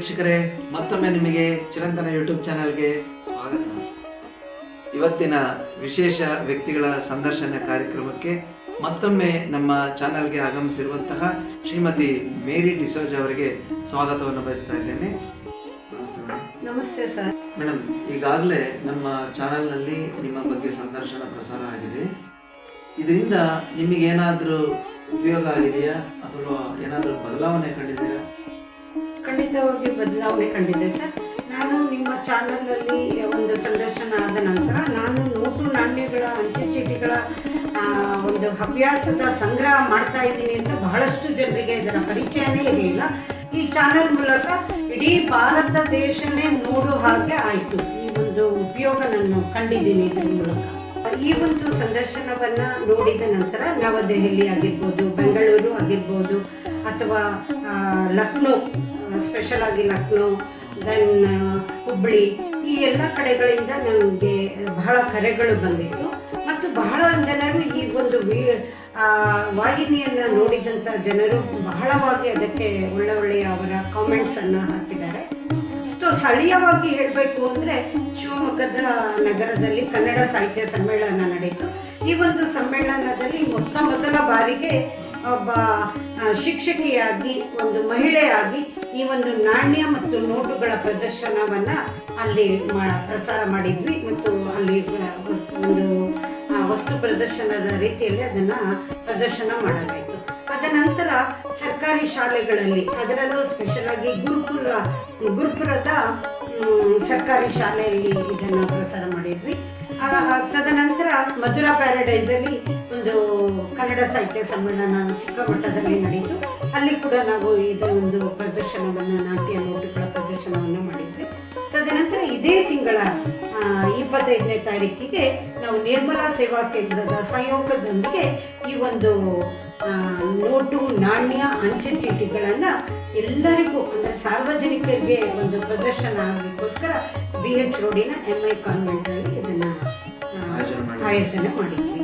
ವೀಕ್ಷಕರೇ, ಮತ್ತೊಮ್ಮೆ ನಿಮಗೆ ಚಿರಂತನ ಯೂಟ್ಯೂಬ್ ಚಾನೆಲ್ಗೆ ಸ್ವಾಗತ. ಇವತ್ತಿನ ವಿಶೇಷ ವ್ಯಕ್ತಿಗಳ ಸಂದರ್ಶನ ಕಾರ್ಯಕ್ರಮಕ್ಕೆ ಮತ್ತೊಮ್ಮೆ ನಮ್ಮ ಚಾನೆಲ್ಗೆ ಆಗಮಿಸಿರುವಂತಹ ಶ್ರೀಮತಿ ಮೇರಿ ಡಿಸೋಜ್ ಅವರಿಗೆ ಸ್ವಾಗತವನ್ನು ಬಯಸ್ತಾ ಇದ್ದೇನೆ. ನಮಸ್ತೆ ಸರ್. ಮೇಡಮ್, ಈಗಾಗಲೇ ನಮ್ಮ ಚಾನೆಲ್ನಲ್ಲಿ ನಿಮ್ಮ ಬಗ್ಗೆ ಸಂದರ್ಶನ ಪ್ರಸಾರ ಆಗಿದೆ. ಇದರಿಂದ ನಿಮಗೇನಾದರೂ ಉಪಯೋಗ ಆಗಿದೆಯಾ ಅಥವಾ ಏನಾದರೂ ಬದಲಾವಣೆ ಕಂಡಿದೆಯಾ? ಖಂಡಿತವಾಗಿ ಬದಲಾವಣೆ ಕಂಡಿದೆ ಸರ್. ನಾನು ನಿಮ್ಮ ಚಾನಲ್ನಲ್ಲಿ ಒಂದು ಸಂದರ್ಶನ ಆದ ನಂತರ ನಾನು ನೋಟು ನಾಣ್ಯಗಳ ಅಂಚೆ ಚೀಟಿಗಳ ಒಂದು ಹವ್ಯಾಸದ ಸಂಗ್ರಹ ಮಾಡ್ತಾ ಇದ್ದೀನಿ ಅಂತ ಬಹಳಷ್ಟು ಜನರಿಗೆ ಇದರ ಪರಿಚಯನೇ ಇರಲಿಲ್ಲ. ಈ ಚಾನಲ್ ಮೂಲಕ ಇಡೀ ಭಾರತ ದೇಶನೇ ನೋಡೋ ಹಾಗೆ ಆಯಿತು. ಈ ಒಂದು ಉಪಯೋಗ ನಾನು ಕಂಡಿದ್ದೀನಿ ಇದರ ಮೂಲಕ. ಈ ಒಂದು ಸಂದರ್ಶನವನ್ನು ನೋಡಿದ ನಂತರ ನವದೆಹಲಿ ಆಗಿರ್ಬೋದು, ಬೆಂಗಳೂರು ಆಗಿರ್ಬೋದು, ಅಥವಾ ಲಕ್ನೋ, ಸ್ಪೆಷಲ್ ಆಗಿ ಲಕ್ನೋ, ದೆನ್ ಹುಬ್ಬಳ್ಳಿ, ಈ ಎಲ್ಲ ಕಡೆಗಳಿಂದ ನನಗೆ ಬಹಳ ಕರೆಗಳು ಬಂದಿತ್ತು. ಮತ್ತು ಬಹಳ ಜನರು ಈ ಒಂದು ವಾಹಿನಿಯನ್ನು ನೋಡಿದಂಥ ಜನರು ಬಹಳವಾಗಿ ಅದಕ್ಕೆ ಒಳ್ಳೆಯ ಅವರ ಕಾಮೆಂಟ್ಸನ್ನು ಹಾಕಿದ್ದಾರೆ. ಸ್ಥಳೀಯವಾಗಿ ಹೇಳಬೇಕು ಅಂದರೆ ಶಿವಮೊಗ್ಗದ ನಗರದಲ್ಲಿ ಕನ್ನಡ ಸಾಹಿತ್ಯ ಸಮ್ಮೇಳನ ನಡೆಯಿತು. ಈ ಒಂದು ಸಮ್ಮೇಳನದಲ್ಲಿ ಮೊದಲ ಬಾರಿಗೆ ಒಬ್ಬ ಶಿಕ್ಷಕಿಯಾಗಿ, ಒಂದು ಮಹಿಳೆಯಾಗಿ ಈ ಒಂದು ನಾಣ್ಯ ಮತ್ತು ನೋಟುಗಳ ಪ್ರದರ್ಶನವನ್ನು ಅಲ್ಲಿ ಪ್ರಸಾರ ಮಾಡಿದ್ವಿ. ಮತ್ತು ಅಲ್ಲಿ ಒಂದು ವಸ್ತು ಪ್ರದರ್ಶನದ ರೀತಿಯಲ್ಲಿ ಅದನ್ನು ಪ್ರದರ್ಶನ ಮಾಡಲಾಯಿತು. ಅದನಂತರ ಸರ್ಕಾರಿ ಶಾಲೆಗಳಲ್ಲಿ, ಅದರಲ್ಲೂ ಸ್ಪೆಷಲ್ ಆಗಿ ಗುರುಪುರದ ಸರ್ಕಾರಿ ಶಾಲೆಯಲ್ಲಿ ಇದನ್ನು ಪ್ರಸಾರ ಮಾಡಿದ್ವಿ. ತದನಂತರ ಮಧುರಾ ಪ್ಯಾರಡೈಸಲ್ಲಿ ಒಂದು ಕನ್ನಡ ಸಾಹಿತ್ಯ ಸಮ್ಮೇಳನ ಚಿಕ್ಕ ಮಟ್ಟದಲ್ಲಿ ನಡೆಯಿತು. ಅಲ್ಲಿ ಕೂಡ ನಾವು ಇದೊಂದು ಪ್ರದರ್ಶನವನ್ನು, ನಾಟ್ಯ ನೋಟುಗಳ ಪ್ರದರ್ಶನವನ್ನು ಮಾಡಿದ್ವಿ. ತದನಂತರ ಇದೇ ತಿಂಗಳ 25ನೇ ತಾರೀಕಿಗೆ ನಾವು ನಿರ್ಮಲಾ ಸೇವಾ ಕೇಂದ್ರದ ಸಹಯೋಗದೊಂದಿಗೆ ಈ ಒಂದು ನೋಟು, ನಾಣ್ಯ, ಅಂಚೆ ಚೀಟಿಗಳನ್ನು ಎಲ್ಲರಿಗೂ, ಅಂದರೆ ಸಾರ್ವಜನಿಕರಿಗೆ ಒಂದು ಪ್ರದರ್ಶನ ಆಗಲಿಕ್ಕೋಸ್ಕರ BH ರೋಡಿನ MI ಕಾನ್ವೆಂಟಲ್ಲಿ ಇದನ್ನು ಆಯೋಜನೆ ಮಾಡಿದ್ವಿ.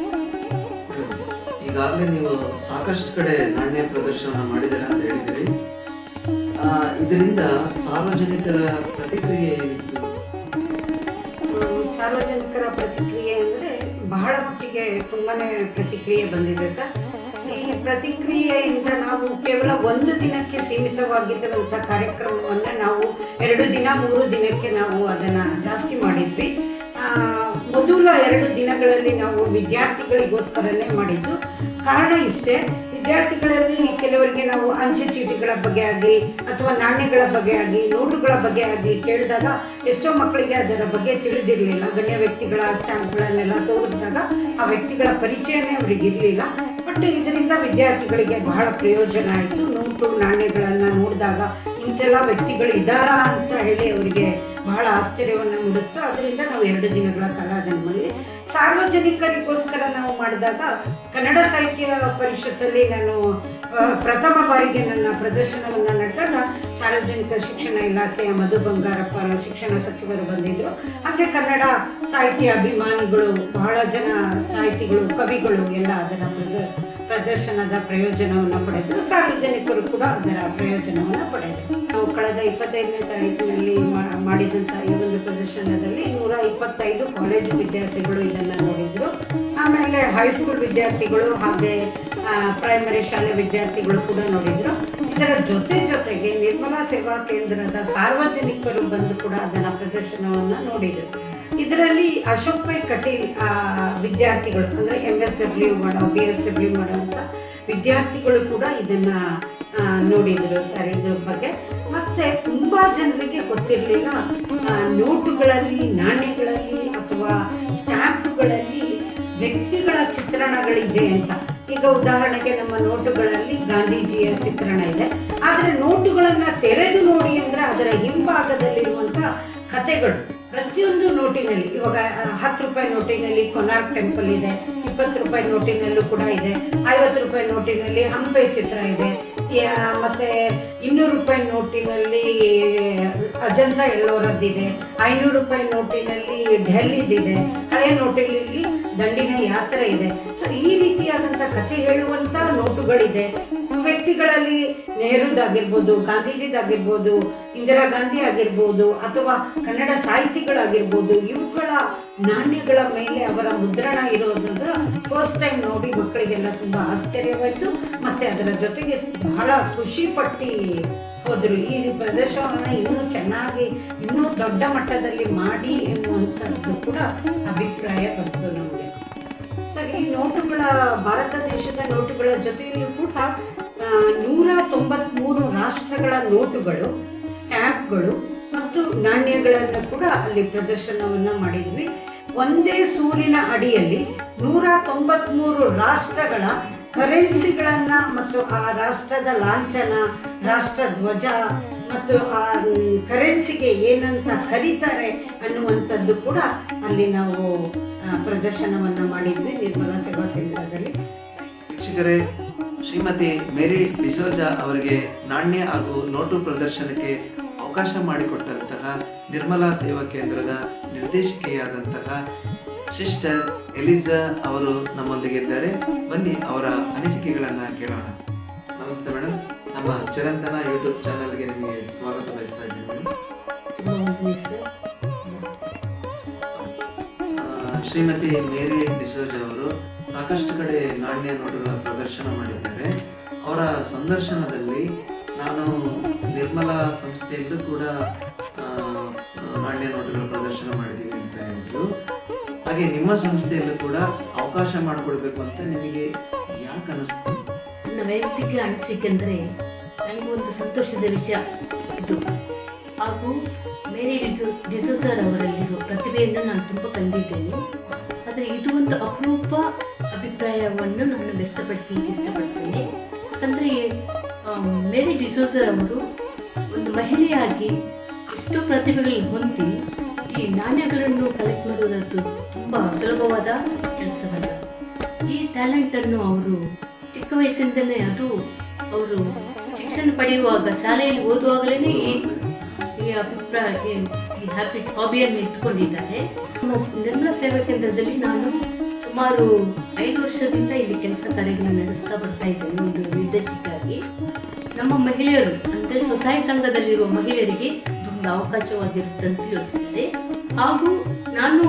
ಈಗಾಗಲೇ ನೀವು ಸಾಕಷ್ಟು ಕಡೆ ನಾಣ್ಯ ಪ್ರದರ್ಶನ ಮಾಡಿದ್ದೀರಾ ಅಂತ ಹೇಳಿದ್ದೀರಿ. ಇದರಿಂದ ಸಾರ್ವಜನಿಕರ ಪ್ರತಿಕ್ರಿಯೆ ಏನಿತ್ತು? ಸಾರ್ವಜನಿಕರ ಪ್ರತಿಕ್ರಿಯೆ ಅಂದರೆ ಬಹಳ ಮಟ್ಟಿಗೆ ತುಂಬಾ ಪ್ರತಿಕ್ರಿಯೆ ಬಂದಿದೆ ಸರ್. ಈ ಪ್ರತಿಕ್ರಿಯೆಯಿಂದ ನಾವು ಕೇವಲ ಒಂದು ದಿನಕ್ಕೆ ಸೀಮಿತವಾಗಿದ್ದಂಥ ಕಾರ್ಯಕ್ರಮವನ್ನು ನಾವು 2 ದಿನ 3 ದಿನಕ್ಕೆ ನಾವು ಅದನ್ನು ಜಾಸ್ತಿ ಮಾಡಿದ್ವಿ. ಮೊದಲ 2 ದಿನಗಳಲ್ಲಿ ನಾವು ವಿದ್ಯಾರ್ಥಿಗಳಿಗೋಸ್ಕರನೇ ಮಾಡಿದ್ದು. ಕಾರಣ ಇಷ್ಟೇ, ವಿದ್ಯಾರ್ಥಿಗಳಲ್ಲಿ ಕೆಲವರಿಗೆ ನಾವು ಅಂಚೆ ಚೀಟಿಗಳ ಬಗ್ಗೆ ಆಗಲಿ ಅಥವಾ ನಾಣ್ಯಗಳ ಬಗ್ಗೆ ಆಗಲಿ, ನೋಟುಗಳ ಬಗ್ಗೆ ಆಗಲಿ ಕೇಳಿದಾಗ ಎಷ್ಟೋ ಮಕ್ಕಳಿಗೆ ಅದರ ಬಗ್ಗೆ ತಿಳಿದಿರಲಿಲ್ಲ. ಗಣ್ಯ ವ್ಯಕ್ತಿಗಳ ಸ್ಟ್ಯಾಂಪ್ಗಳನ್ನೆಲ್ಲ ತೋರಿಸಿದಾಗ ಆ ವ್ಯಕ್ತಿಗಳ ಪರಿಚಯನೇ ಅವರಿಗೆ ಇರಲಿಲ್ಲ. ಬಟ್ ಇದರಿಂದ ವಿದ್ಯಾರ್ಥಿಗಳಿಗೆ ಬಹಳ ಪ್ರಯೋಜನ ಆಯಿತು. ನೋಟು ನಾಣ್ಯಗಳನ್ನು ನೋಡಿದಾಗ ಇಂಥೆಲ್ಲ ವ್ಯಕ್ತಿಗಳು ಇದ್ದಾರಾ ಅಂತ ಹೇಳಿ ಅವರಿಗೆ ಬಹಳ ಆಶ್ಚರ್ಯವನ್ನು ಮೂಡಿಸ್ತು. ಅದರಿಂದ ನಾವು 2 ದಿನಗಳ ಕಾಲ ಅದನ್ನು ಮಾಡಿದ್ವಿ. ಸಾರ್ವಜನಿಕರಿಗೋಸ್ಕರ ನಾವು ಮಾಡಿದಾಗ ಕನ್ನಡ ಸಾಹಿತ್ಯ ಪರಿಷತ್ತಲ್ಲಿ ನಾನು ಪ್ರಥಮ ಬಾರಿಗೆ ನನ್ನ ಪ್ರದರ್ಶನವನ್ನು ನಡೆದಾಗ ಸಾರ್ವಜನಿಕ ಶಿಕ್ಷಣ ಇಲಾಖೆಯ ಮಧು ಬಂಗಾರಪ್ಪ ಶಿಕ್ಷಣ ಸಚಿವರು ಬಂದಿದ್ದರು. ಹಾಗೆ ಕನ್ನಡ ಸಾಹಿತ್ಯ ಅಭಿಮಾನಿಗಳು, ಬಹಳ ಜನ ಸಾಹಿತಿಗಳು, ಕವಿಗಳು ಎಲ್ಲ ಅದರ ಪ್ರದರ್ಶನದ ಪ್ರಯೋಜನವನ್ನು ಪಡೆದರು. ಸಾರ್ವಜನಿಕರು ಕೂಡ ಅದರ ಪ್ರಯೋಜನವನ್ನು ಪಡೆದರು. ನಾವು ಕಳೆದ 25ನೇ ತಾರೀಕಿನಲ್ಲಿ ಮಾಡಿದಂಥ ಈ ಒಂದು ಪ್ರದರ್ಶನದಲ್ಲಿ 125 ಕಾಲೇಜು ವಿದ್ಯಾರ್ಥಿಗಳು ಇದನ್ನು ನೋಡಿದರು. ಆಮೇಲೆ ಹೈಸ್ಕೂಲ್ ವಿದ್ಯಾರ್ಥಿಗಳು ಹಾಗೆ ಪ್ರೈಮರಿ ಶಾಲೆ ವಿದ್ಯಾರ್ಥಿಗಳು ಕೂಡ ನೋಡಿದರು. ಇದರ ಜೊತೆಗೆ ನಿರ್ಮಲಾ ಸೇವಾ ಕೇಂದ್ರದ ಸಾರ್ವಜನಿಕರು ಬಂದು ಕೂಡ ಅದನ್ನು ಪ್ರದರ್ಶನವನ್ನು ನೋಡಿದರು. ಇದರಲ್ಲಿ ಅಶೋಕ್ ಪೈ ಕಟೀಲ್ ವಿದ್ಯಾರ್ಥಿಗಳು, ಅಂದರೆ MSW ಮಾಡೋ, BSW ಮಾಡೋಂಥ ವಿದ್ಯಾರ್ಥಿಗಳು ಕೂಡ ಇದನ್ನು ನೋಡಿದರು ಸರ್ ಇದ್ರ ಬಗ್ಗೆ. ಮತ್ತು ತುಂಬ ಜನರಿಗೆ ಗೊತ್ತಿರಲಿಲ್ಲ ನೋಟುಗಳಲ್ಲಿ, ನಾಣ್ಯಗಳಲ್ಲಿ ಅಥವಾ ಸ್ಟ್ಯಾಂಪುಗಳಲ್ಲಿ ವ್ಯಕ್ತಿಗಳ ಚಿತ್ರಣಗಳಿದೆ ಅಂತ. ಈಗ ಉದಾಹರಣೆಗೆ ನಮ್ಮ ನೋಟುಗಳಲ್ಲಿ ಗಾಂಧೀಜಿಯ ಚಿತ್ರಣ ಇದೆ, ಆದರೆ ನೋಟುಗಳನ್ನು ತೆರೆದು ನೋಡಿ ಅಂದರೆ ಅದರ ಹಿಂಭಾಗದಲ್ಲಿರುವಂಥ ಕಥೆಗಳು ಪ್ರತಿಯೊಂದು ನೋಟಿನಲ್ಲಿ, ಇವಾಗ 10 ರೂಪಾಯಿ ನೋಟಿನಲ್ಲಿ ಕೊನಾರ್ಕ್ ಟೆಂಪಲ್ ಇದೆ, 20 ರೂಪಾಯಿ ನೋಟಿನಲ್ಲೂ ಕೂಡ ಇದೆ, 50 ರೂಪಾಯಿ ನೋಟಿನಲ್ಲಿ ಹಂಪೆ ಚಿತ್ರ ಇದೆ, ಮತ್ತು 200 ರೂಪಾಯಿ ನೋಟಿನಲ್ಲಿ ಅಜಂತಾ ಎಲ್ಲೋರದ್ದಿದೆ, 500 ರೂಪಾಯಿ ನೋಟಿನಲ್ಲಿ ಡೆಲ್ಲಿದಿದೆ, ಹಳೆಯ ನೋಟಿನಲ್ಲಿ ದಂಡಿನ ಯಾತ್ರೆ ಇದೆ. ಸೊ ಈ ರೀತಿಯಾದಂಥ ಕಥೆ ಹೇಳುವಂಥ ನೋಟುಗಳಿದೆ. ವ್ಯಕ್ತಿಗಳಲ್ಲಿ ನೆಹರೂದಾಗಿರ್ಬೋದು, ಗಾಂಧೀಜಿದಾಗಿರ್ಬೋದು, ಇಂದಿರಾ ಗಾಂಧಿ ಆಗಿರ್ಬೋದು, ಅಥವಾ ಕನ್ನಡ ಸಾಹಿತಿಗಳಾಗಿರ್ಬೋದು, ಇವುಗಳ ನಾಣ್ಯಗಳ ಮೇಲೆ ಅವರ ಮುದ್ರಣ ಇರೋದ್ರಿಂದ ಫಸ್ಟ್ ಟೈಮ್ ನೋಡಿ ಮಕ್ಕಳಿಗೆಲ್ಲ ತುಂಬ ಆಶ್ಚರ್ಯವಾಯಿತು. ಮತ್ತು ಅದರ ಜೊತೆಗೆ ಬಹಳ ಖುಷಿ ಪಟ್ಟು ಹೋದರು. ಈ ಪ್ರದರ್ಶನವನ್ನು ಇನ್ನೂ ಚೆನ್ನಾಗಿ ಇನ್ನೂ ದೊಡ್ಡ ಮಟ್ಟದಲ್ಲಿ ಮಾಡಿ ಎನ್ನುವಂಥದ್ದು ಕೂಡ ಅಭಿಪ್ರಾಯ ಬಂತು ನಮಗೆ. ಈ ನೋಟುಗಳ ಭಾರತ ದೇಶದ ನೋಟುಗಳ ಜೊತೆಯಲ್ಲೂ ಕೂಡ 193 ರಾಷ್ಟ್ರಗಳ ನೋಟುಗಳು, ಸ್ಟ್ಯಾಂಪ್ಗಳು ಮತ್ತು ನಾಣ್ಯಗಳನ್ನು ಕೂಡ ಅಲ್ಲಿ ಪ್ರದರ್ಶನವನ್ನು ಮಾಡಿದ್ವಿ. ಒಂದೇ ಸೂರಿನ ಅಡಿಯಲ್ಲಿ 193 ರಾಷ್ಟ್ರಗಳ ಕರೆನ್ಸಿಗಳನ್ನು ಮತ್ತು ಆ ರಾಷ್ಟ್ರದ ಲಾಂಛನ, ರಾಷ್ಟ್ರ ಧ್ವಜ ಮತ್ತು ಆ ಕರೆನ್ಸಿಗೆ ಏನಂತ ಕರೀತಾರೆ ಅನ್ನುವಂಥದ್ದು ಕೂಡ ಅಲ್ಲಿ ನಾವು ಪ್ರದರ್ಶನವನ್ನು ಮಾಡಿದ್ವಿ ನಿರ್ಮಲಾ ಸೇವಾ ಕೇಂದ್ರದಲ್ಲಿ. ವೀಕ್ಷಕರೇ, ಶ್ರೀಮತಿ ಮೇರಿ ಡಿಸೋಜಾ ಅವರಿಗೆ ನಾಣ್ಯ ಹಾಗೂ ನೋಟು ಪ್ರದರ್ಶನಕ್ಕೆ ಅವಕಾಶ ಮಾಡಿಕೊಟ್ಟಂತಹ ನಿರ್ಮಲಾ ಸೇವಾ ಕೇಂದ್ರದ ನಿರ್ದೇಶಕಿಯಾದಂತಹ ಸಿಸ್ಟರ್ ಎಲಿಜಾ ಅವರು ನಮ್ಮೊಂದಿಗಿದ್ದಾರೆ. ಬನ್ನಿ ಅವರ ಅನಿಸಿಕೆಗಳನ್ನು ಕೇಳೋಣ. ನಮಸ್ತೆ ಮೇಡಮ್, ನಮ್ಮ ಚಿರಂತನ ಯೂಟ್ಯೂಬ್ ಚಾನಲ್ಗೆ ನಿಮಗೆ ಸ್ವಾಗತ ಬಯಸ್ತಾ ಇದ್ದೀನಿ. ಶ್ರೀಮತಿ ಮೇರಿ ಡಿಸೋಜಾ ಅವರು ಸಾಕಷ್ಟು ಕಡೆ ನಾಣ್ಯ ನೋಟುಗಳ ಪ್ರದರ್ಶನ ಮಾಡಿದ್ದಾರೆ. ಅವರ ಸಂದರ್ಶನದಲ್ಲಿ ನಾನು ನಿರ್ಮಲಾ ಸಂಸ್ಥೆಯಲ್ಲೂ ಕೂಡ ನಾಣ್ಯ ನೋಟುಗಳ ಪ್ರದರ್ಶನ ಮಾಡಿದ್ದೀವಿ ಅಂತ ಹೇಳಿದ್ರು. ಹಾಗೆ ನಿಮ್ಮ ಸಂಸ್ಥೆಯಲ್ಲೂ ಕೂಡ ಅವಕಾಶ ಮಾಡಿಕೊಡ್ಬೇಕು ಅಂತ ನಿಮಗೆ ಯಾಕೆ ಅನಿಸ್ತು? ನನ್ನ ವೈಯಕ್ತಿಕ ಅನಿಸಿಕೆ ಅಂದರೆ ನನಗೆ ಒಂದು ಸಂತೋಷದ ವಿಷಯ ಇದು. ಹಾಗೂ ಮೇರಿ ಡಿಸೋಜರ್ ಅವರಲ್ಲಿರುವ ಪ್ರತಿಭೆಯನ್ನು ನಾನು ತುಂಬ ಕಂಡಿದ್ದೇನೆ. ಆದರೆ ಇದು ಒಂದು ಅಪರೂಪ ಅಭಿಪ್ರಾಯವನ್ನು ನಾನು ವ್ಯಕ್ತಪಡಿಸಲಿಕ್ಕೆ ಇಷ್ಟಪಡ್ತೇನೆ. ಯಾಕಂದರೆ ಮೇರಿ ಡಿಸೋಜರ್ ಅವರು ಒಂದು ಮಹಿಳೆಯಾಗಿ ಎಷ್ಟೋ ಪ್ರತಿಭೆಗಳನ್ನು ಹೊಂದಿ ಈ ನಾಣ್ಯಗಳನ್ನು ಕಲೆಕ್ಟ್ ಮಾಡುವುದದ್ದು ತುಂಬ ಸುಲಭವಾದ ಕೆಲಸವಲ್ಲ. ಈ ಟ್ಯಾಲೆಂಟನ್ನು ಅವರು ಚಿಕ್ಕ ವಯಸ್ಸಿಂದಲೇ, ಅದು ಅವರು ಶಿಕ್ಷಣ ಪಡೆಯುವಾಗ, ಶಾಲೆಯಲ್ಲಿ ಓದುವಾಗಲೇ ಈ ಹ್ಯಾಬಿಟ್, ಹಾಬಿಯನ್ನು ಇಟ್ಕೊಂಡಿದ್ದಾರೆ. ನಿರ್ಮಲಾ ಸೇವಾ ಕೇಂದ್ರದಲ್ಲಿ ನಾನು ಸುಮಾರು 5 ವರ್ಷದಿಂದ ಇಲ್ಲಿ ಕೆಲಸ ಕಾರ್ಯಗಳನ್ನು ನಡೆಸ್ತಾ ಬರ್ತಾ ಇದ್ದೇನೆ ಒಂದು ನಿರ್ದೇಶಕಿಯಾಗಿ. ನಮ್ಮ ಮಹಿಳೆಯರು ಅಂದರೆ ಸ್ವಸಹಾಯ ಸಂಘದಲ್ಲಿರುವ ಮಹಿಳೆಯರಿಗೆ ಒಂದು ಅವಕಾಶವಾಗಿರುತ್ತೆ ಅಂತ ಯೋಚಿಸಿದೆ. ಹಾಗೂ ನಾನು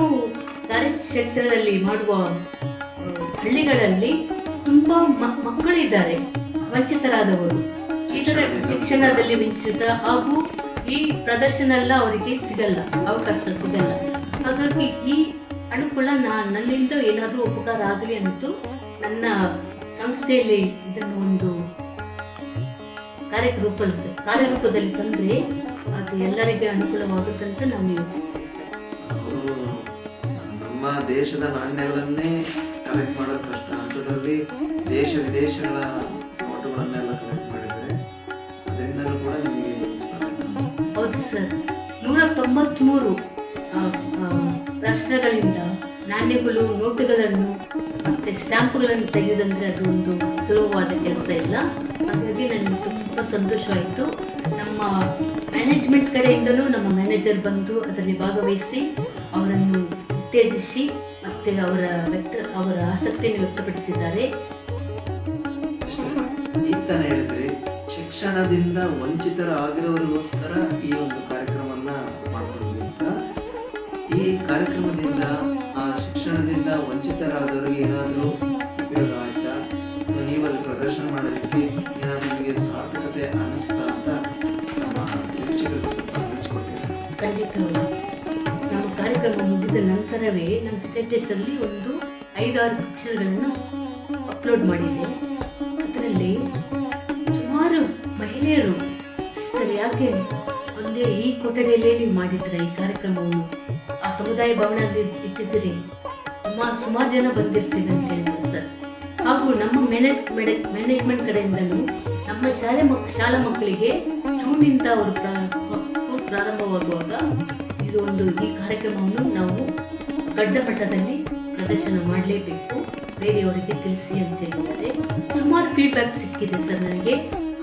ಫಾರೆಸ್ಟ್ ಸೆಕ್ಟರಲ್ಲಿ ಮಾಡುವ ಹಳ್ಳಿಗಳಲ್ಲಿ ತುಂಬ ಮಕ್ಕಳಿದ್ದಾರೆ ವಂಚಿತರಾದವರು, ಇದರ ಶಿಕ್ಷಣದಲ್ಲಿ ವಂಚಿತ, ಹಾಗೂ ಈ ಪ್ರದರ್ಶನ ಎಲ್ಲ ಅವರಿಗೆ ಸಿಗಲ್ಲ, ಅವಕಾಶ ಸಿಗಲ್ಲ. ಹಾಗಾಗಿ ಈ ಅನುಕೂಲ ನನ್ನಿಂದ ಏನಾದರೂ ಉಪಕಾರ ಆಗಲಿ ಅನ್ನಿತು ನನ್ನ ಸಂಸ್ಥೆಯಲ್ಲಿ ಇದನ್ನು ಒಂದು ಕಾರ್ಯರೂಪದಲ್ಲಿ ತಂದರೆ ಅದು ಎಲ್ಲರಿಗೆ ಅನುಕೂಲವಾಗುತ್ತೆ ಅಂತ ನಾನು ಯೋಚಿಸ್ತೇನೆ. ನಮ್ಮ ದೇಶದ ನಾಣ್ಯಗಳನ್ನೇ ಕಲೆಕ್ಟ್ ಮಾಡೋದು ಕಷ್ಟ, ಅಂಥದ್ರಲ್ಲಿ ದೇಶ ವಿದೇಶಗಳ ನೋಟುಗಳನ್ನೆಲ್ಲ ಕಲೆಕ್ಟ್ ಮಾಡಿದರೆ ಅದರಿಂದಲೂ ಕೂಡ ನಿಮಗೆ. ಹೌದು ಸರ್, 193 ರಾಷ್ಟ್ರಗಳಿಂದ ನಾಣ್ಯಗಳು, ನೋಟುಗಳನ್ನು ಮತ್ತು ಸ್ಟ್ಯಾಂಪುಗಳನ್ನು ತೆಗೆಯುವುದಂದರೆ ಅದು ಒಂದು ಸುಲಭವಾದ ಕೆಲಸ ಇಲ್ಲ. ಹಾಗಾಗಿ ನನಗೆ ತುಂಬ ಸಂತೋಷವಾಯಿತು. ನಮ್ಮ ಮ್ಯಾನೇಜ್ಮೆಂಟ್ ಕಡೆಯಿಂದಲೂ ನಮ್ಮ ಮ್ಯಾನೇಜರ್ ಬಂದು ಅದರಲ್ಲಿ ಭಾಗವಹಿಸಿ ಅವರನ್ನು ಉತ್ತೇಜಿಸಿ ಮತ್ತು ಅವರ ಆಸಕ್ತಿಯನ್ನು ವ್ಯಕ್ತಪಡಿಸಿದ್ದಾರೆ. ಈಗ ತಾನೇ ಹೇಳಿದ್ರಿ, ಶಿಕ್ಷಣದಿಂದ ವಂಚಿತರಾಗಿರೋರಿಗೋಸ್ಕರ ಈ ಒಂದು ಕಾರ್ಯಕ್ರಮವನ್ನು ಮಾಡ್ತಿದ್ವಿ ಅಂತ. ಈ ಕಾರ್ಯಕ್ರಮದಿಂದ ಆ ಶಿಕ್ಷಣದಿಂದ ವಂಚಿತರಾದವರಿಗೆ ಏನಾದರೂ ಉಪಯೋಗ ಆಯ್ತಾ? ನೀವಲ್ಲಿ ಪ್ರದರ್ಶನ ಮಾಡೋದಕ್ಕೆ ಏನಾದರೂ ನಿಮಗೆ ಸಾರ್ಥಕತೆ ಅನ್ನಿಸ್ತಾ ಅಂತ ನಮ್ಮ ವೀಕ್ಷಕರಿಗೆ ಸ್ವಲ್ಪ ತಿಳಿಸ್ಕೊಡ್ತೀರಾ? ಖಂಡಿತವಾಗಿ. ನಮ್ಮ ಕಾರ್ಯಕ್ರಮ ಮುಗಿದ ನಂತರವೇ ನನ್ನ ಸ್ಟೇಟಸಲ್ಲಿ ಒಂದು 5-6 ಪಿಕ್ಚರ್ಗಳನ್ನು ಅಪ್ಲೋಡ್ ಮಾಡಿದೆ. ಅದರಲ್ಲಿ ಸುಮಾರು ಮಹಿಳೆಯರು, ಸಿಸ್ಟರ್ ಯಾಕೆ ಒಂದೇ ಈ ಕೊಠಡಿಯಲ್ಲೇ ನೀವು ಮಾಡಿದ್ರೆ ಈ ಕಾರ್ಯಕ್ರಮವನ್ನು, ಆ ಸಮುದಾಯ ಭವನದಲ್ಲಿ ಇಟ್ಟಿದ್ದೀರಿ, ಸುಮಾರು ಜನ ಬಂದಿರ್ತೀವಿ ಅಂತ ಹೇಳಿದ್ರು ಸರ್. ಹಾಗೂ ನಮ್ಮ ಮ್ಯಾನೇಜ್ಮೆಂಟ್ ಕಡೆಯಿಂದಲೂ ನಮ್ಮ ಶಾಲಾ ಮಕ್ಕಳಿಗೆ ಜೂನಿಂದ ಅವರು ಸ್ಕೂಲ್ ಪ್ರಾರಂಭವಾಗುವಾಗ ಈ ಕಾರ್ಯಕ್ರಮವನ್ನು ನಾವು ದೊಡ್ಡ ಮಟ್ಟದಲ್ಲಿ ಪ್ರದರ್ಶನ ಮಾಡಲೇಬೇಕು, ಬೇರೆಯವರಿಗೆ ತಿಳಿಸಿ ಅಂತ ಹೇಳಿದ್ದಾರೆ. ಸುಮಾರು ಫೀಡ್ಬ್ಯಾಕ್ ಸಿಕ್ಕಿದೆ ಸರ್ ನನಗೆ.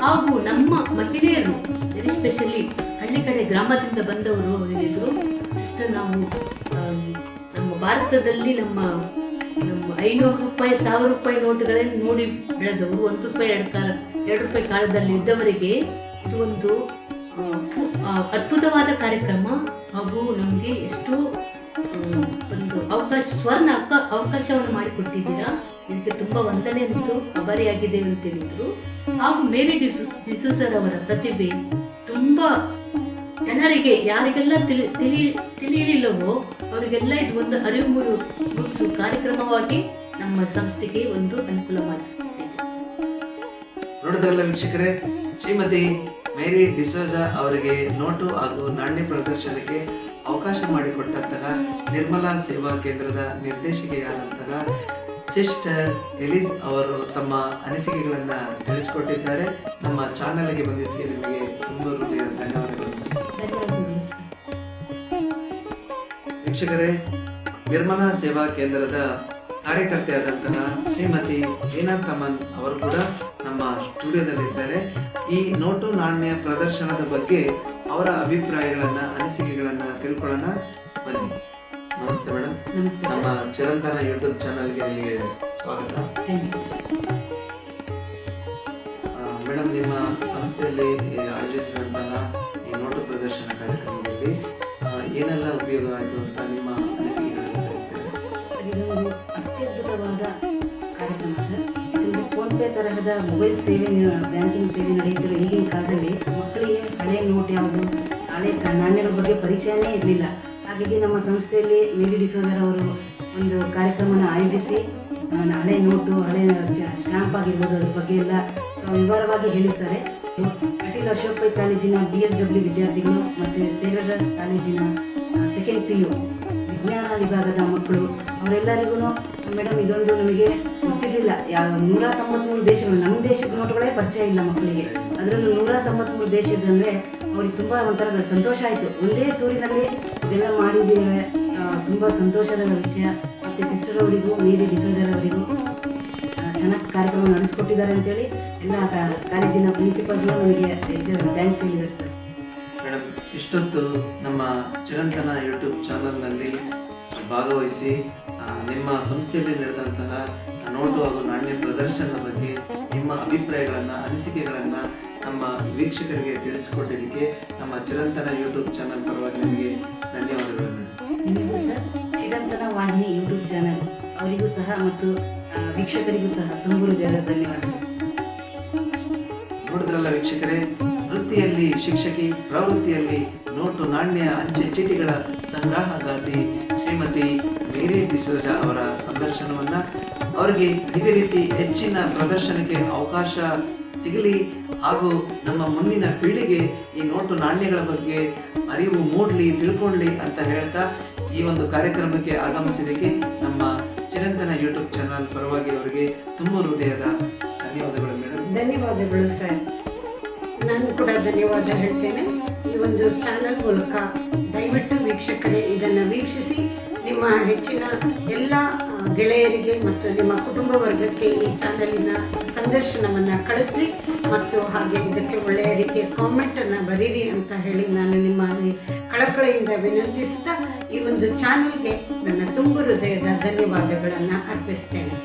ಹಾಗೂ ನಮ್ಮ ಮಹಿಳೆಯರು ಎಸ್ಪೆಷಲಿ ಹಳ್ಳಿ ಕಡೆ ಗ್ರಾಮದಿಂದ ಬಂದವರು ಅವರು ಹೇಳಿದರು, ಸಿಸ್ಟರ್ ನಾವು ನಮ್ಮ ಭಾರತದಲ್ಲಿ ನಮ್ಮ 500 ರೂಪಾಯಿ 1000 ರೂಪಾಯಿ ನೋಟುಗಳನ್ನು ನೋಡಿ ಬೆಳೆದವರು, 1 ರೂಪಾಯಿ 2 ರೂಪಾಯಿ ಕಾಲದಲ್ಲಿ ಇದ್ದವರಿಗೆ ಇದು ಒಂದು ಅದ್ಭುತವಾದ ಕಾರ್ಯಕ್ರಮ ಹಾಗೂ ನಮಗೆ ಎಷ್ಟು ಒಂದು ಅವಕಾಶವನ್ನು ಮಾಡಿಕೊಟ್ಟಿದ್ದೀರಾ, ಇದಕ್ಕೆ ತುಂಬ ವಂದನೆ ಮತ್ತು ಆಭಾರಿಯಾಗಿದ್ದೇವೆ ಅಂತ ಹೇಳಿದರು. ಹಾಗೂ ಮೇರಿ ಡಿಸೂಜರ್ ಅವರ ಪ್ರತಿಭೆ ತುಂಬ ಜನರಿಗೆ ಯಾರಿಗೆಲ್ಲ ತಿಳಿಯಲಿಲ್ಲವೋ ಅವರಿಗೆಲ್ಲ ಇದು ಒಂದು ಅರಿವು ಮೂಡಿಸುವ ಕಾರ್ಯಕ್ರಮವಾಗಿ ನಮ್ಮ ಸಂಸ್ಥೆಗೆ ಒಂದು ಅನುಕೂಲ ಮಾಡಿಸುತ್ತೇವೆ. ನೋಡಿದ್ರಲ್ಲ ವೀಕ್ಷಕರೇ, ಶ್ರೀಮತಿ ಮೇರಿ ಡಿಸೋಜ ಅವರಿಗೆ ನೋಟು ಹಾಗೂ ನಾಣ್ಯ ಪ್ರದರ್ಶನಕ್ಕೆ ಅವಕಾಶ ಮಾಡಿಕೊಟ್ಟಂತಹ ನಿರ್ಮಲಾ ಸೇವಾ ಕೇಂದ್ರದ ನಿರ್ದೇಶಕಿಯಾದಂತಹ ಸಿಸ್ಟರ್ ಎಲಿಸ್ ಅವರು ತಮ್ಮ ಅನಿಸಿಕೆಗಳನ್ನು ತಿಳಿಸಿಕೊಟ್ಟಿದ್ದಾರೆ. ನಮ್ಮ ಚಾನಲ್ಗೆ ಬಂದಿದ್ದಕ್ಕೆ ನಿಮಗೆ ತುಂಬ ಹೃದಯದ ಧನ್ಯವಾದಗಳು. ವೀಕ್ಷಕರೇ, ನಿರ್ಮಲಾ ಸೇವಾ ಕೇಂದ್ರದ ಕಾರ್ಯಕರ್ತೆಯಾದಂತಹ ಶ್ರೀಮತಿ ಸೀನಾತಮನ್ ಅವರು ಕೂಡ ನಮ್ಮ ಸ್ಟುಡಿಯೋದಲ್ಲಿದ್ದಾರೆ. ಈ ನೋಟು ನಾಣ್ಯ ಪ್ರದರ್ಶನದ ಬಗ್ಗೆ ಅವರ ಅಭಿಪ್ರಾಯಗಳನ್ನು ಅನಿಸಿಕೆಗಳನ್ನು ತಿಳ್ಕೊಳ್ಳೋಣ ಬನ್ನಿ. ನಮಸ್ತೆ ಮೇಡಮ್. ನಮ್ಮ ಚಿರಂತನ ಯೂಟ್ಯೂಬ್ ಚಾನಲ್ಗೆ ನಿಮಗೆ ಸ್ವಾಗತ. ಮೇಡಮ್, ನಿಮ್ಮ ಸಂಸ್ಥೆಯಲ್ಲಿ ಆಯೋಜಿಸಿದಂತಹ ಈ ನೋಟು ಪ್ರದರ್ಶನ ಕಾರ್ಯಕ್ರಮದಲ್ಲಿ ಏನೆಲ್ಲ ಉಪಯೋಗ ಆಯಿತು ಅಂತ ನಿಮ್ಮ ಅನಿಸಿಕೆಗಳನ್ನು ತಿಳಿಸ್ತೇವೆ. ಇದೊಂದು ಅತ್ಯದ್ಭುತವಾದ ಕಾರ್ಯಕ್ರಮ ಸರ್. ಇದೊಂದು ಫೋನ್ಪೇ ತರಹದ ಮೊಬೈಲ್ ಸೇವೆ, ಬ್ಯಾಂಕಿಂಗ್ ಸೇವೆ ನಡೆಯುತ್ತಿರುವ ಈಗಿನ ಕಾಲದಲ್ಲಿ ಮಕ್ಕಳಿಗೆ ಹಳೆಯ ನೋಟ್ ಯಾವುದು, ಹಳೆ ನಾಣ್ಯಗಳ ಬಗ್ಗೆ ಪರಿಚಯನೇ ಇರಲಿಲ್ಲ. ಹಾಗಾಗಿ ನಮ್ಮ ಸಂಸ್ಥೆಯಲ್ಲಿ ಮೇರಿ ಡಿಸೋಜರ್ ಅವರು ಒಂದು ಕಾರ್ಯಕ್ರಮನ ಆಯೋಜಿಸಿ ಹಳೆ ನೋಟು, ಹಳೆ ಸ್ಟ್ಯಾಂಪ್ ಆಗಿರ್ಬೋದು ಅದ್ರ ಬಗ್ಗೆ ಎಲ್ಲ ವಿವರವಾಗಿ ಹೇಳಿರ್ತಾರೆ. ಅಟೀಲ್ ಅಶೋಕ್ ಪೈ ಕಾಲೇಜಿನ BSW ವಿದ್ಯಾರ್ಥಿಗಳು ಮತ್ತು ಸೇಲರ್ ಕಾಲೇಜಿನ ಸೆಕೆಂಡ್ PU ವಿಜ್ಞಾನ ವಿಭಾಗದ ಮಕ್ಕಳು ಅವರೆಲ್ಲರಿಗೂ ಮೇಡಮ್ ಇದೊಂದು ನಮಗೆ ಗೊತ್ತಿರಲಿಲ್ಲ. 193 ದೇಶಗಳು, ನಮ್ಮ ದೇಶದ ನೋಟುಗಳೇ ಪರಿಚಯ ಇಲ್ಲ ಮಕ್ಕಳಿಗೆ. ಅದರಲ್ಲೂ 193 ದೇಶದಂದರೆ ಅವ್ರಿಗೆ ತುಂಬ ಒಂಥರ ಸಂತೋಷ ಆಯಿತು. ಒಂದೇ ಸೂರಿನಲ್ಲಿ ಇದೆಲ್ಲ ಮಾಡಿದ್ದೇವೆ, ತುಂಬ ಸಂತೋಷದ ವಿಷಯ. ಮತ್ತು ಸಿಸ್ಟರ್ ಅವರಿಗೂ ಮೇರಿ ಡಿಸೋಜರ್ ಅವರಿಗೂ ಚೆನ್ನಾಗಿ ಕಾರ್ಯಕ್ರಮ ನಡೆಸಿಕೊಟ್ಟಿದ್ದಾರೆ ಅಂತೇಳಿ ಎಲ್ಲ ಕಾಲೇಜಿನ ಪ್ರಿನ್ಸಿಪಲ್ಗಳು ನಮಗೆ ಥ್ಯಾಂಕ್ಸ್ ಹೇಳಿದ್ದಾರೆ ಸರ್. ಮೇಡಮ್, ಇಷ್ಟೊತ್ತು ನಮ್ಮ ಚಿರಂತನ ಯೂಟ್ಯೂಬ್ ಚಾನಲ್ನಲ್ಲಿ ಭಾಗವಹಿಸಿ ನಿಮ್ಮ ಸಂಸ್ಥೆಯಲ್ಲಿ ನಡೆದಂತಹ ನೋಟು ಹಾಗೂ ನಾಣ್ಯ ಪ್ರದರ್ಶನದ ಬಗ್ಗೆ ನಿಮ್ಮ ಅಭಿಪ್ರಾಯಗಳನ್ನು ಅನಿಸಿಕೆಗಳನ್ನು ನಮ್ಮ ವೀಕ್ಷಕರಿಗೆ ತಿಳಿಸಿಕೊಟ್ಟಿದ್ದಕ್ಕೆ ನಮ್ಮ ಚಿರಂತನ ಯೂಟ್ಯೂಬ್ ಚಾನಲ್ ಪರವಾಗಿ ನಿಮಗೆ ಧನ್ಯವಾದಗಳು ಮೇಡಮ್. ನಿಮಗೂ ಸರ್ ಚಿರಂತನ ವಾಹಿನಿ ಯೂಟ್ಯೂಬ್ ಚಾನಲ್ ಅವರಿಗೂ ಸಹ ಮತ್ತು ವೀಕ್ಷಕರಿಗೂ ಸಹ ತುಂಬ ಹೃದಯದ ಧನ್ಯವಾದಗಳು. ನೋಡಿದ್ರಲ್ಲ ವೀಕ್ಷಕರೇ, ವೃತ್ತಿಯಲ್ಲಿ ಶಿಕ್ಷಕಿ, ಪ್ರವೃತ್ತಿಯಲ್ಲಿ ನೋಟು ನಾಣ್ಯ ಅಂಚೆ ಚೀಟಿಗಳ ಸಂಗ್ರಹಗಾತಿ ಶ್ರೀಮತಿ ಮೇರಿ ಡಿಸೋಜ ಅವರ ಸಂದರ್ಶನವನ್ನು ಅವರಿಗೆ ಇದೇ ರೀತಿ ಹೆಚ್ಚಿನ ಪ್ರದರ್ಶನಕ್ಕೆ ಅವಕಾಶ ಸಿಗಲಿ ಹಾಗೂ ನಮ್ಮ ಮುಂದಿನ ಪೀಳಿಗೆ ಈ ನೋಟು ನಾಣ್ಯಗಳ ಬಗ್ಗೆ ಅರಿವು ಮೂಡಲಿ, ತಿಳ್ಕೊಳ್ಳಿ ಅಂತ ಹೇಳ್ತಾ ಈ ಒಂದು ಕಾರ್ಯಕ್ರಮಕ್ಕೆ ಆಗಮಿಸಿದ್ದಕ್ಕೆ ನಮ್ಮ ಚಿರಂತನ ಯೂಟ್ಯೂಬ್ ಚಾನಲ್ ಪರವಾಗಿ ಅವರಿಗೆ ತುಂಬ ಹೃದಯದ ಧನ್ಯವಾದಗಳು ಮೇಡಮ್. ಧನ್ಯವಾದಗಳು ಸರ್. ನಾನು ಕೂಡ ಧನ್ಯವಾದ ಹೇಳ್ತೇನೆ. ಈ ಒಂದು ಚಾನಲ್ ಮೂಲಕ ದಯವಿಟ್ಟು ವೀಕ್ಷಕರೇ ಇದನ್ನು ವೀಕ್ಷಿಸಿ ನಿಮ್ಮ ಹೆಚ್ಚಿನ ಎಲ್ಲ ಗೆಳೆಯರಿಗೆ ಮತ್ತು ನಿಮ್ಮ ಕುಟುಂಬ ವರ್ಗಕ್ಕೆ ಈ ಚಾನಲಿನ ಸಂದರ್ಶನವನ್ನು ಕಳಿಸಿ ಮತ್ತು ಹಾಗೆ ಇದಕ್ಕೆ ಒಳ್ಳೆಯ ರೀತಿಯ ಕಾಮೆಂಟನ್ನು ಬರೀರಿ ಅಂತ ಹೇಳಿ ನಾನು ನಿಮ್ಮಲ್ಲಿ ಕಳಕಳಿಯಿಂದ ವಿನಂತಿಸುತ್ತಾ ಈ ಒಂದು ಚಾನಲ್ಗೆ ನನ್ನ ತುಂಬ ಹೃದಯದ ಧನ್ಯವಾದಗಳನ್ನು ಅರ್ಪಿಸ್ತೇನೆ.